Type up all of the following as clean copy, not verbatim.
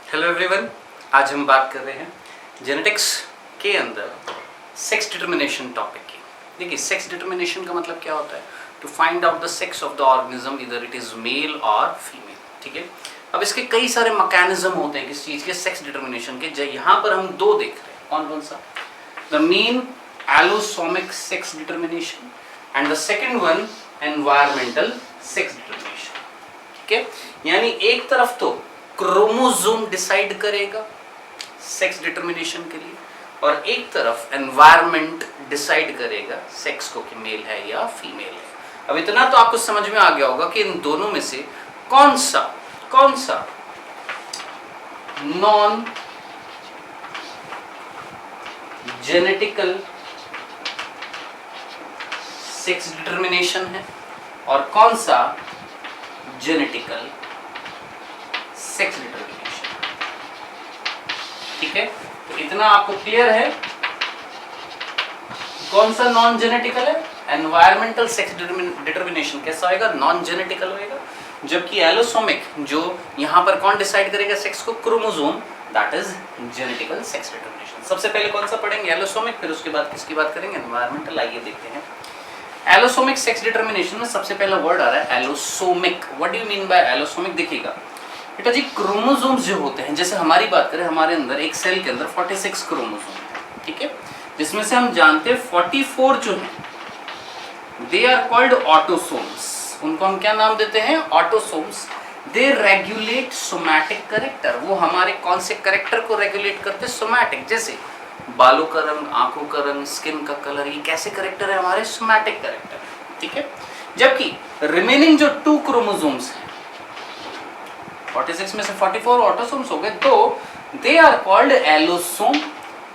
Hello everyone, आज हम बात कर रहे हैं जेनेटिक्स के अंदर सेक्स डिटर्मिनेशन टॉपिक की। देखिए, सेक्स डिटर्मिनेशन का मतलब क्या होता है? To find out the sex of the organism, इधर इट इज मेल और फीमेल। ठीक है, अब इसके कई सारे मैकेनिज्म होते हैं किस चीज के, सेक्स डिटर्मिनेशन के। यहाँ पर हम दो देख रहे हैं, कौन कौन सा? The main allosomic sex determination and the second one environmental sex determination. ठीक है, यानी एक तरफ तो क्रोमोसोम डिसाइड करेगा सेक्स डिटर्मिनेशन के लिए, और एक तरफ एनवायरनमेंट डिसाइड करेगा सेक्स को कि मेल है या फीमेल है। अब इतना तो आपको समझ में आ गया होगा कि इन दोनों में से कौन सा नॉन जेनेटिकल सेक्स डिटर्मिनेशन है और कौन सा जेनेटिकल सेक्स डिटर्मिनेशन। ठीक है, तो इतना आपको क्लियर है। कौन सा नॉन जेनेटिकल है? एनवायरमेंटल सेक्स डिटर्मिनेशन कैसा होएगा? नॉन जेनेटिकल होएगा। जबकि एलोसोमिक, जो यहां पर कौन डिसाइड करेगा सेक्स को? Chromosome, that is genetical sex determination. सबसे पहले कौन सा पढ़ेंगे? एलोसोमिक, फिर उसके बाद किसकी बात करेंगे? एनवायरमेंटल। आइए देखते हैं। एलोसोमिक सेक्स डिटर्मिनेशन में सबसे पहला वर्ड आ रहा है allosomic. What do you mean by allosomic? देखिएगा बेटा जी, क्रोमोसोम्स जो होते हैं, जैसे हमारी बात करें, हमारे अंदर एक सेल के अंदर 46 क्रोमोसोम है। ठीक है, जिसमें से हम जानते हैं 44 जो है दे आर कॉल्ड ऑटोसोम्स। उनको हम क्या नाम देते हैं? ऑटोसोम्स। दे रेगुलेट सोमैटिक कैरेक्टर। वो हमारे कौन से कैरेक्टर को रेगुलेट करते हैं? सोमैटिक। जैसे बालों का रंग, आंखों का रंग, स्किन का कलर, ये कैसे कैरेक्टर है? हमारे सोमैटिक कैरेक्टर। ठीक है, जबकि रिमेनिंग जो 2 क्रोमोसोम्स हैं, 46 में से 44 ऑटोसोम्स हो गए, तो दे आर कॉल्ड एलोसोम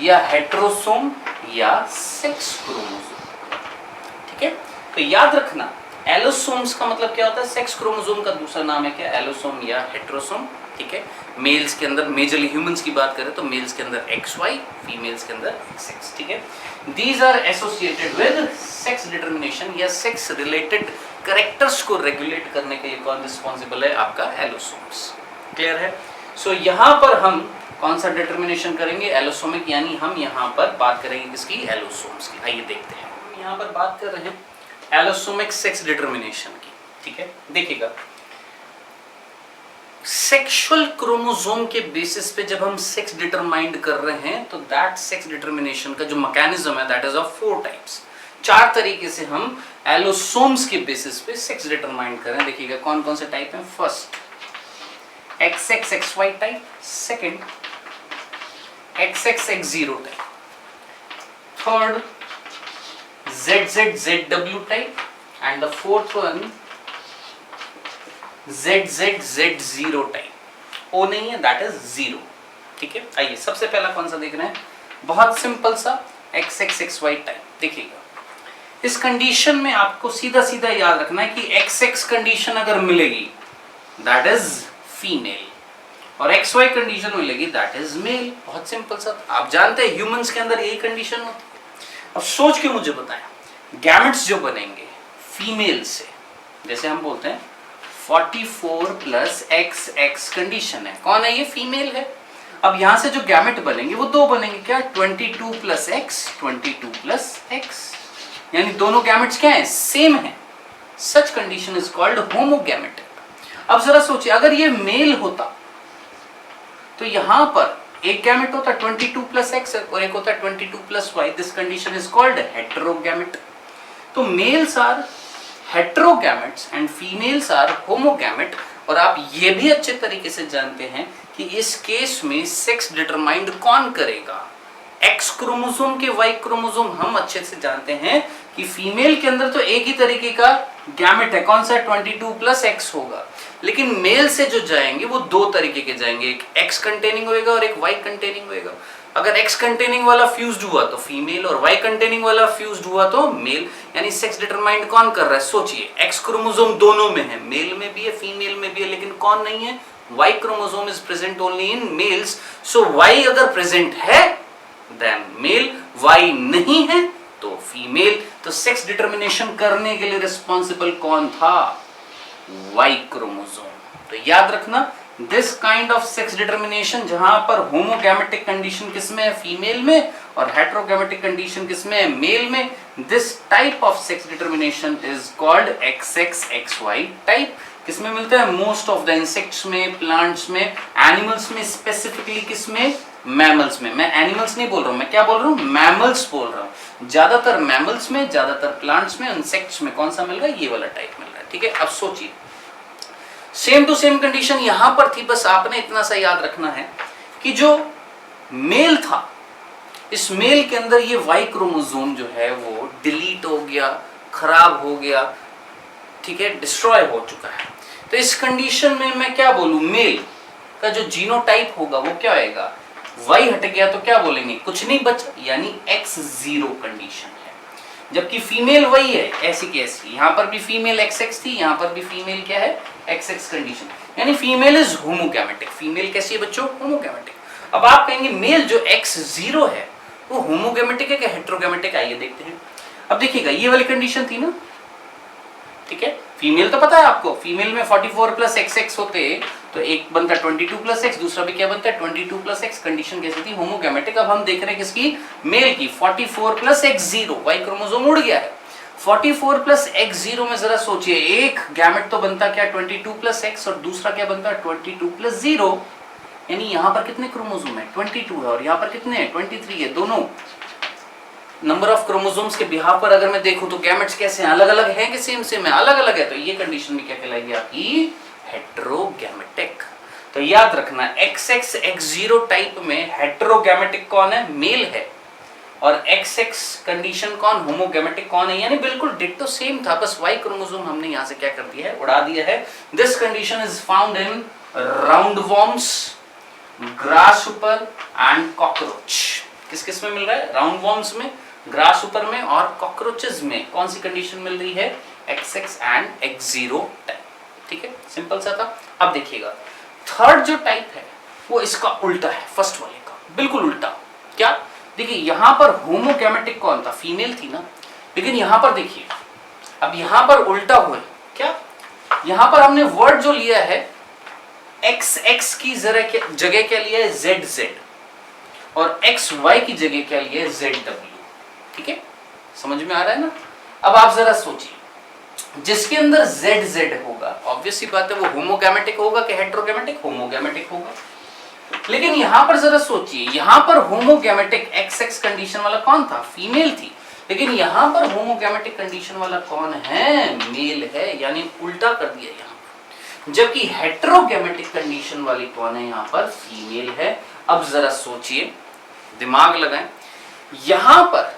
या हेट्रोसोम या सेक्स क्रोमोसोम। ठीक है, तो याद रखना, एलोसोम्स का मतलब क्या होता है? सेक्स क्रोमोसोम का दूसरा नाम है क्या? एलोसोम या हेट्रोसोम। ठीक है, मेल्स के अंदर, मेजरली ह्यूमंस की बात करें तो मेल्स के अंदर XY, फीमेल्स के अंदर XX। ठीक है, these are associated with sex determination या सेक्स रिलेटेड कैरेक्टर्स को रेगुलेट करने के लिए कौन रिस्पॉन्सिबल है? आपका एलोसोम्स। क्लियर है? सो यहाँ पर हम कौन सा डिटर्मिनेशन करेंगे? एलोसोमिक, यानी हम यहाँ पर बात करेंगे किसकी? एलोसोम्स की। आइए देखते हैं। हम यहाँ पर बात कर रहे हैं एलोसोमिक सेक्स डिटर्मिनेशन की। ठीक है, देखिएगा, सेक्सुअल क्रोमोसोम के बेसिस पे जब हम सेक्स डिटरमाइंड कर रहे हैं, तो दैट सेक्स डिटर्मिनेशन का जो मैकेनिज्म है, दैट इज ऑफ 4 टाइप्स। 4 तरीके से हम एलोसोम्स के बेसिस पे सेक्स डिटरमाइंड करें। देखिएगा कौन कौन से टाइप हैं। First XXXY type, second XXX0 type, third ZZZW type, and the fourth one ZZZ0 type. O नहीं है, दैट इज 0। ठीक है, आइए सबसे पहला कौन सा देख रहे हैं? बहुत सिंपल सा XXXY टाइप। देखिएगा, इस कंडीशन में आपको सीधा सीधा याद रखना है कि XX कंडीशन अगर मिलेगी दैट इज फीमेल, और XY कंडीशन मिलेगी दैट इज मेल। बहुत सिंपल सा, आप जानते हैं ह्यूमंस के अंदर यही कंडीशन होती है। अब सोच के मुझे बताएं, गैमेट्स जो बनेंगे फीमेल से, जैसे हम बोलते हैं 44 प्लस XX कंडीशन है, कौन है ये? फीमेल है। अब यहां से जो गैमेट बनेंगे वो 2 बनेंगे, क्या? 22 प्लस X, 22 प्लस X, यानी दोनों गैमेट्स क्या है? सेम है। Such condition is called homogametic. अब जरा सोचिए, अगर ये मेल होता तो यहां पर एक गैमेट होता 22 प्लस X और एक होता 22 plus Y। This condition is called heterogamete. तो males are heterogametes and females are homogamete. और आप ये भी अच्छे तरीके से जानते हैं कि इस केस में सेक्स डिटरमाइंड कौन करेगा? X क्रोमोसोम के Y क्रोमोसोम। हम अच्छे से जानते हैं कि फीमेल के अंदर तो एक ही तरीके का गैमेट है, कौन सा? 22 प्लस X होगा, लेकिन मेल से जो जाएंगे वो 2 तरीके के जाएंगे, एक X कंटेनिंग होएगा और एक Y कंटेनिंग होएगा। अगर X कंटेनिंग वाला फ्यूज्ड हुआ तो फीमेल, और Y कंटेनिंग वाला फ्यूज्ड हुआ तो मेल। यानी सेक्स डिटरमाइंड कौन कर रहा है? सोचिए, X क्रोमोसोम दोनों में है, मेल में भी है, फीमेल में भी है, लेकिन कौन नहीं है? Y chromosome is present only in males. So Y अगर प्रेजेंट है देन मेल, Y नहीं है तो फीमेल। तो सेक्स डिटर्मिनेशन करने के लिए रिस्पॉन्सिबल कौन था? Y chromosome. तो याद रखना, this kind of sex determination, जहां पर होमोगैमेटिक कंडीशन किसमें है, फीमेल में, और हेटेरोगैमेटिक कंडीशन किसमें है, मेल में, this type of sex determination is called XXXY type. किसमें मिलता है, मोस्ट ऑफ द इंसेक्ट्स में, प्लांट्स में, एनिमल्स में, स्पेसिफिकली किसमें, मैमल्स में। मैं एनिमल्स नहीं बोल रहा हूं, मैं क्या बोल रहा हूं, मैमल्स बोल रहा हूं। ज्यादातर मैमल्स में, ज्यादातर प्लांट्स में, इंसेक्ट्स में कौन सा मिल रहा है, ये वाला टाइप मिल रहा है। ठीक है, अब सोचिए, सेम टू सेम कंडीशन यहां पर थी, बस आपने इतना सा याद रखना है कि जो मेल था, इस मेल के अंदर ये वाई क्रोमोसोम जो है वो डिलीट हो गया, खराब हो गया, ठीक है, डिस्ट्रॉय हो चुका है। तो इस कंडीशन में मैं क्या बोलूं, मेल का जो जीनोटाइप होगा वो क्या होएगा, वाई हट गया तो क्या बोलेंगे, कुछ नहीं बचा, यानी X0 कंडीशन है। जबकि फीमेल वही है, ऐसी की ऐसी, यहां पर भी फीमेल XX थी, यहां पर भी फीमेल क्या है, XX कंडीशन, यानी फीमेल इज होमोगैमेटिक। फीमेल कैसी है बच्चों, होमोगैमेटिक। अब आप कहेंगे मेल जो X0 है वो होमोगैमेटिक है कि हेटेरोगैमेटिक, आइए देखते हैं। अब देखिएगा, ये वाली कंडीशन थी ना, ठीक है, फीमेल तो पता है आपको, फीमेल में 44 प्लस XX होते तो एक बनता 22 प्लस X, दूसरा भी क्या बनता है 22 प्लस X। कंडीशन कैसी थी, होमोगैमेटिक। अब हम देख रहे हैं किसकी, मेल की, 44 प्लस X0, वाई क्रोमोसोम उड़ गया है। 44 प्लस X0 में जरा सोचिए, एक गैमेट तो बनता क्या 22 प्लस X, और दूसरा क्या बनता 22 प्लस 0, यानी यहां पर कितने क्रोमोसोम है, 22 है, और यहां पर कितने हैं, 23 है। दोनों नंबर ऑफ क्रोमोसोम्स के बिहाफ पर अगर मैं देखूं तो गैमेट्स कैसे हैं, अलग अलग हैं कि सेम सेम है, अलग अलग है। तो ये कंडीशन में क्या कहलाएगी आपकी, हेटेरोगैमेटिक। तो याद रखना, XX-X0 टाइप में हेटेरोगैमेटिक कौन है, मेल है, और XX कंडीशन कौन, होमोगैमेटिक कौन है, यानी बिल्कुल डिट्टो सेम था, बस वाई क्रोमोसोम हमने यहां से क्या कर दिया है, उड़ा दिया है। This condition is found in roundworms, grasshopper and cockroach. किस किस में मिल रहा है, राउंडवॉर्म्स में, ग्रासहॉपर में, और कॉकरोचेस में कौन सी कंडीशन मिल रही है, XX एंड X0 टाइप। ठीक है, सिंपल सा था। अब देखिएगा, थर्ड जो टाइप है वो इसका उल्टा है, फर्स्ट वाले का बिल्कुल उल्टा। क्या, देखिए यहां पर होमोगैमेटिक कौन था, फीमेल थी ना, लेकिन यहां पर देखिए, अब यहां पर उल्टा हुए, क्या, यहां पर हमने वर्ड जो लिया है XX की जगह क्या लिया है, ZZ, और XY की जगह क्या लिया है, ZW। ठीक है, समझ में आ रहा है ना। अब आप जरा सोचिए, जिसके अंदर ZZ होगा, ऑब्वियस सी बात है वो होमोगैमेटिक होगा कि हेटेरोगैमेटिक, होमोगैमेटिक होगा। लेकिन यहां पर जरा सोचिए, यहां पर होमोगैमेटिक XX कंडीशन वाला कौन था, फीमेल थी, लेकिन यहां पर होमोगैमेटिक कंडीशन वाला कौन है, मेल है, यानी उल्टा कर दिया यहां। जबकि हेटेरोगैमेटिक कंडीशन वाली कौन है, यहां पर फीमेल है। अब जरा सोचिए, दिमाग लगाएं, यहां पर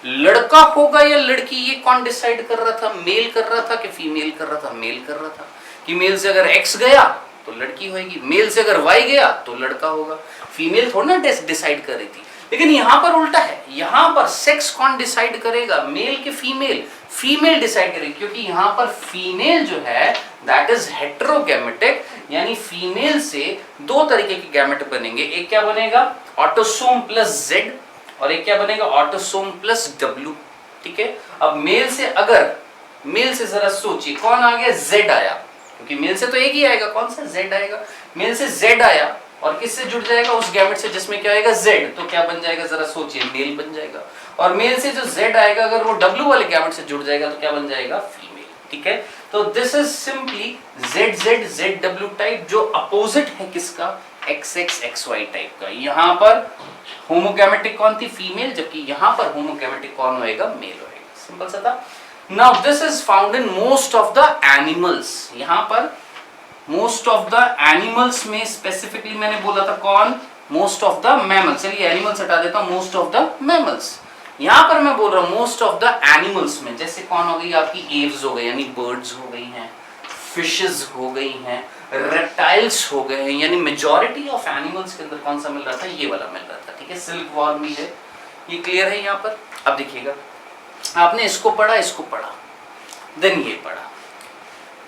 लड़का होगा या लड़की, ये कौन डिसाइड कर रहा था, मेल कर रहा था कि फीमेल कर रहा था, मेल कर रहा था। कि मेल से अगर X गया तो लड़की होगी, मेल से अगर Y गया तो लड़का होगा, फीमेल थोड़ा ना डिसाइड कर रही थी। लेकिन यहां पर उल्टा है, यहां पर सेक्स कौन डिसाइड करेगा, मेल के फीमेल, फीमेल डिसाइड करेगी, क्योंकि यहां पर फीमेल जो है दैट इज हेटेरोगैमेटिक, यानी फीमेल से दो तरीके के गैमेट बनेंगे, एक क्या बनेगा ऑटोसोम प्लस Z, और एक क्या बनेगा ऑटोसोम प्लस W। ठीक है, अब मेल से, अगर मेल से जरा सोचिए कौन आ गया, Z आया, क्योंकि मेल से तो एक ही आएगा, कौन सा, Z आएगा। मेल से Z आया और किससे जुड़ जाएगा, उस गैमेट से जिसमें क्या आएगा Z, तो क्या बन जाएगा, जरा सोचिए, मेल बन जाएगा। और मेल से जो Z आएगा अगर वो W वाले गैमेट से जुड़ जाएगा तो क्या बन जाएगा, फीमेल। ठीक है, तो this is simply ZZ ZW type, जो अपोजिट है किसका, XXXY टाइप का। यहां पर होमोगैमेटिक कौन थी, फीमेल, जबकि यहां पर होमोगैमेटिक कौन होएगा, मेल होएगा। सिंपल सा था। Now this is found in most of the animals, यहां पर मोस्ट ऑफ द एनिमल्स में स्पेसिफिकली मैंने बोला था कौन, मोस्ट ऑफ द मैमल्स। चलिए एनिमल्स हटा देता हूं, मोस्ट ऑफ द मैमल्स। यहां पर मैं बोल रहा हूं मोस्ट ऑफ द एनिमल्स में, जैसे कौन हो गई आपकी, एव्स हो गई, यानी बर्ड्स हो गई हैं, फिशेस हो गई हैं, रेप्टाइल्स हो गए हैं, यानी मेजॉरिटी ऑफ एनिमल्स के अंदर कौन सा मिल रहा था, ये वाला मिल रहा था। ठीक है, सिल्क वॉर्म भी है, ये क्लियर है यहाँ पर। अब देखिएगा, आपने इसको पढ़ा, इसको पढ़ा, देन ये पढ़ा,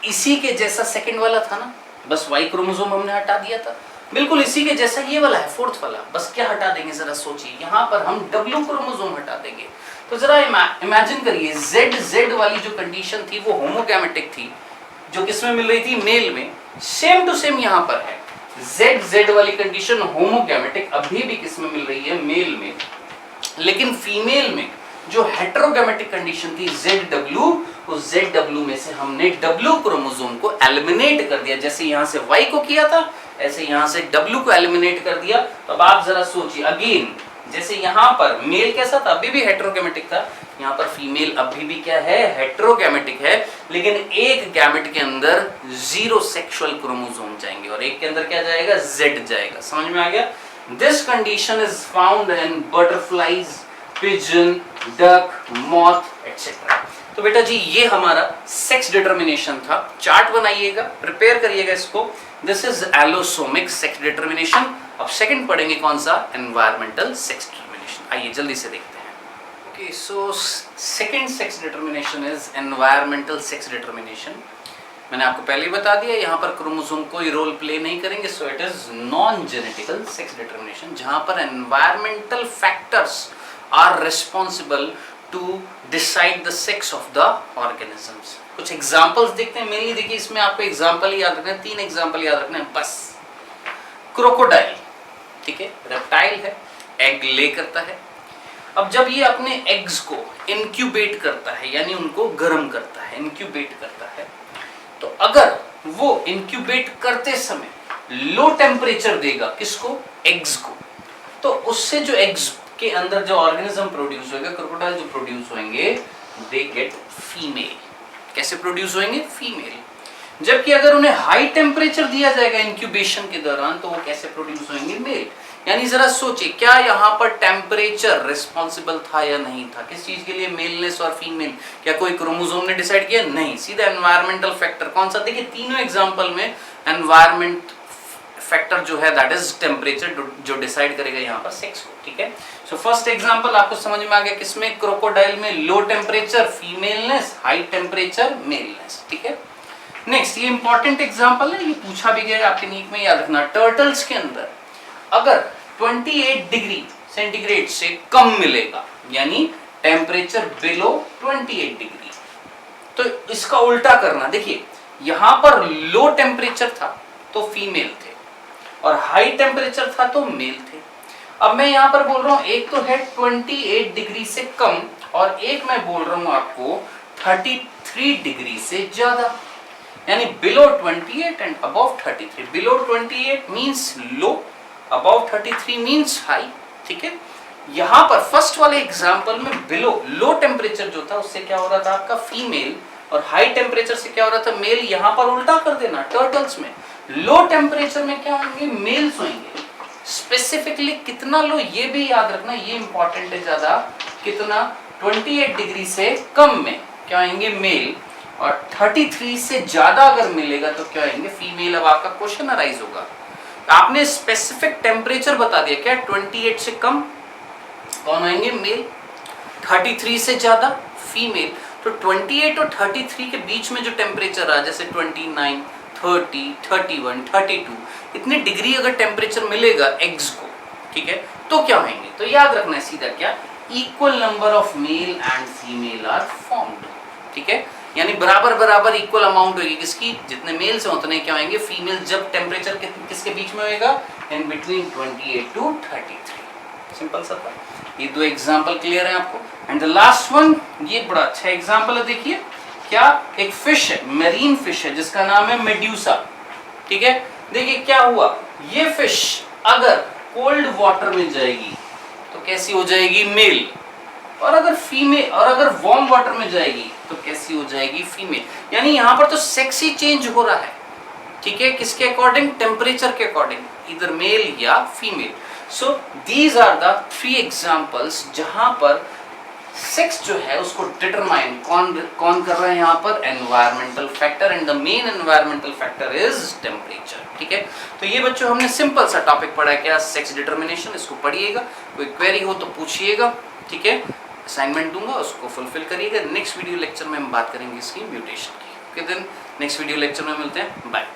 इसी के जैसा सेकंड वाला था ना, बस वाई क्रोमोसोम हमने हटा दिया था, बिल्कुल इसी के जैसा ये वाला है फोर्थ वाला, बस क्या हटा देंगे जरा सोचिए, यहाँ पर हम W क्रोमोसोम हटा देंगे। तो जरा इमेजिन करिए, ZZ वाली जो कंडीशन थी वो होमोगैमेटिक थी, जो किसमें मिल रही थी, मेल में, सेम टू सेम यहाँ पर है। जेड जेड वाली कंडीशन होमोगैमेटिक अभी भी किसमें मिल रही है, मेल में, लेकिन फीमेल में जो हेटेरोगैमेटिक कंडीशन थी ZW, उस ZW में से हमने W क्रोमोसोम को एलिमिनेट कर दिया। जैसे यहां से Y को किया था ऐसे यहां से W को एलिमिनेट कर दिया। तो अब आप जरा सोचिए अगेन, जैसे यहां पर मेल कैसा था, अभी भी हेटेरोगैमेटिक था, यहां पर फीमेल अभी भी क्या है, हेटेरोगैमेटिक है, लेकिन एक गैमेट के अंदर 0 सेक्सुअल क्रोमोसोम जाएंगे और एक के अंदर क्या जाएगा, Z जाएगा। समझ में आ गया? This condition is found in butterflies, pigeon, duck, moth etcetera. तो बेटा जी ये हमारा सेक्स डिटर्मिनेशन था। चार्ट बनाइएगा, प्रिपेयर करिएगा इसको। This is allosomic sex determination. अब सेकंड पढ़ेंगे कौन सा, एनवायरमेंटल सेक्स डिटर्मिनेशन। आइए जल्दी से देखते हैं। Okay, so second sex determination is environmental sex determination. मैंने आपको पहले ही बता दिया, यहाँ पर क्रोमोसोम कोई रोल प्ले नहीं करेंगे, so it is non genetical sex determination, जहां पर environmental factors are responsible to decide the sex of the organisms. कुछ एग्जांपल्स देखते हैं। मेनली देखिए इसमें आपको एग्जांपल याद रखना है, 3 एग्जांपल याद रखना है बस। क्रोकोडाइल, ठीक है, रेप्टाइल है, एग ले करता है। अब जब ये अपने एग्स को इंक्यूबेट करता है, यानी उनको गर्म करता है, इंक्यूबेट करता है, तो अगर वो इंक्यूबेट करते समय लो टेम्परेचर देगा, किसको, एग्स को, तो उससे जो एग्स के अंदर जो ऑर्गेनिज्म प्रोड्यूस होगा, क्रोकोडाइल जो प्रोड्यूस होंगे, दे गेट फीमेल। कैसे प्रोड्यूस होंगे, फीमेल। जबकि अगर उन्हें हाई टेम्परेचर दिया जाएगा इंक्यूबेशन के दौरान, तो वो कैसे प्रोड्यूस होंगे, मेल। यानी जरा सोचिए, क्या यहाँ पर टेम्परेचर रिस्पॉन्सिबल था या नहीं था, किस चीज के लिए, मेलनेस और फीमेल? क्या कोई क्रोमोसोम ने डिसाइड किया? नहीं, सीधा एनवायरमेंटल फैक्टर। कौन सा? देखिए तीनों एग्जांपल में एनवायरमेंट फैक्टर जो है दैट इज टेम्परेचर, जो डिसाइड करेगा यहाँ पर सेक्स को, ठीक है। सो फर्स्ट एग्जांपल आपको समझ में आ गया, किसमें, क्रोकोडाइल में low temperature femaleness, high temperature मेलनेस, ठीक है। नेक्स्ट, ये इंपॉर्टेंट एग्जांपल है, ये पूछा भी गया आपके नीट में, याद रखना। टर्टल्स के अंदर अगर 28 डिग्री सेंटीग्रेड से कम मिलेगा, यानी टेम्परेचर बिलो 28 डिग्री, तो इसका उल्टा करना। देखिए यहां पर लो टेम्परेचर था तो फीमेल थे और हाई टेम्परेचर था तो मेल थे। अब मैं यहां पर बोल रहा हूं, एक तो है 28 डिग्री से कम और एक मैं बोल रहा हूं आपको 33 डिग्री से ज्यादा, यानी below 28 and above 33। Below 28 means low, above 33 means high, ठीक है। यहां पर फर्स्ट वाले एग्जांपल में बिलो, लो टेम्परेचर जो था उससे क्या हो रहा था आपका, फीमेल, और हाई टेम्परेचर से क्या हो रहा था, मेल। यहां पर उल्टा कर देना, टर्टल्स में लो टेम्परेचर में क्या होंगे, मेल्स होंगे। स्पेसिफिकली कितना लो ये भी याद रखना, ये इंपॉर्टेंट है ज्यादा। कितना, 28 डिग्री से कम में क्या आएंगे, मेल, और 33 से ज्यादा अगर मिलेगा तो क्या आएंगे, फीमेल। अब आपका क्वेश्चन अराइज होगा, आपने स्पेसिफिक टेम्परेचर बता दिया, क्या 28 से कम कौन आएंगे, मेल, 33 से ज्यादा फीमेल। तो 28 और 33 के बीच में जो टेम्परेचर आ, जैसे 29, 30, 31, 32, इतनी डिग्री अगर टेम्परेचर मिलेगा एग्स को, ठीक है, तो क्या होंगे, तो याद रखना है सीधा क्या, equal number of male and female are formed, ठीक है। यानी बराबर बराबर इक्वल अमाउंट होगी किसकी, जितने मेल्स हैं उतने क्या होंगे, फीमेल, जब टेम्परेचर किसके बीच में होएगा, इन बिटवीन 28 टू 33। सिंपल सा था। ये 2 एग्जांपल क्लियर है आपको। एंड द लास्ट वन, ये बड़ा अच्छा एग्जांपल है। देखिए क्या, एक फिश है, मेरीन फिश है, जिसका नाम है मेड्यूसा, ठीक है। देखिए क्या हुआ, ये फिश अगर कोल्ड वाटर में जाएगी तो कैसी हो जाएगी, मेल, और अगर फीमेल, और अगर वार्म वाटर में जाएगी तो कैसी हो जाएगी, फीमेल। यानी यहाँ पर तो सेक्स ही चेंज हो रहा है, ठीक है, किसके अकॉर्डिंग, टेम्परेचर के अकॉर्डिंग, इधर मेल या female. So these are the 3 examples जहां पर सेक्स जो है उसको डिटरमाइन कौन कर रहा है यहाँ पर, environmental factor, and the main environmental factor is temperature, ठीक है। तो ये बच्चों हमने सिंपल सा टॉपिक पढ़ा है, क्या, सेक्स डिटरमिनेशन। इसको पढ़िएगा, कोई क्वेरी हो तो पूछिएगा, ठीक है। असाइनमेंट दूंगा, उसको फुलफिल करिएगा। नेक्स्ट वीडियो लेक्चर में हम बात करेंगे इसकी म्यूटेशन की। Okay then, next video lecture में मिलते हैं, बाय।